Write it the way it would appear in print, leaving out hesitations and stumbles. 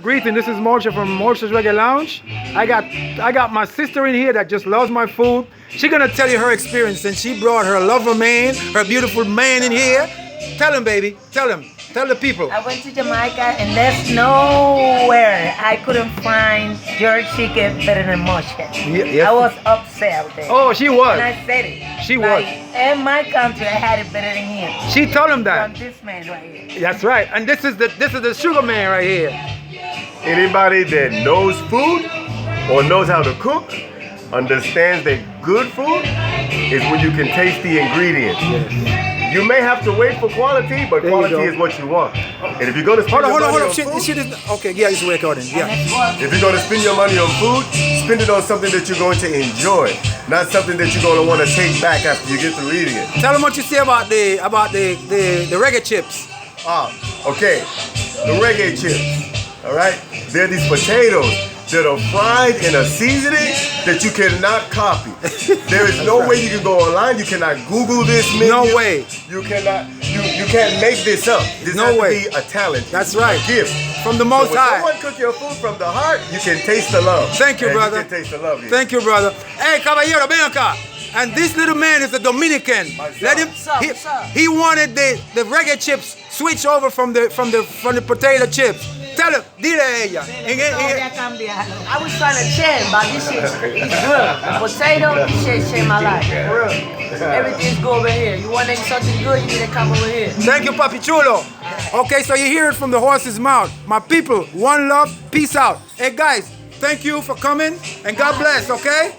Greeting. This is MOSHAS from MOSHAS Reggae Lounge. I got my sister in here that just loves my food. She's gonna tell you her experience, and she brought her lover man, her beautiful man in here. Tell him, baby. Tell him. Tell the people. I went to Jamaica and there's nowhere I couldn't find jerk chicken better than MOSHAS. Yes. I was upset with it. Oh, she was. And I said it. She like, was. In my country, I had it better than him. She told him that. From this man right here. That's right. And this is the sugar man right here. Anybody that knows food or knows how to cook understands that good food is when you can taste the ingredients. Yes. You may have to wait for quality, but quality is what you want. And if you're going to spend your money on food, okay, yeah, it's recording. Yeah. if you're going to spend your money on food, spend it on something that you're going to enjoy, not something that you're going to want to take back after you get through eating it. Tell them what you say about the reggae chips. Okay, the reggae chips. All right, they're these potatoes that are fried in a seasoning that you cannot copy. There is no way you can go online. You cannot Google this menu. No way. You cannot. You can't make this up. This has to be a talent. That's right. A gift From the Most When High. someone cook your food from the heart, you can taste the love. Thank you, And brother. You can taste the love. Here. Thank you, brother. Hey, caballero, ven acá. And this little man is a Dominican. Let him. He wanted the reggae chips switch over from the potato chips. Tell him, dile a ella. I was trying to change, but this shit is good. Potato, this shit changed my life. For real. Everything's good over here. You want something good, you need to come over here. Thank you, Papi Chulo. Okay, so you hear it from the horse's mouth. My people, one love, peace out. Hey guys, thank you for coming and God bless, okay?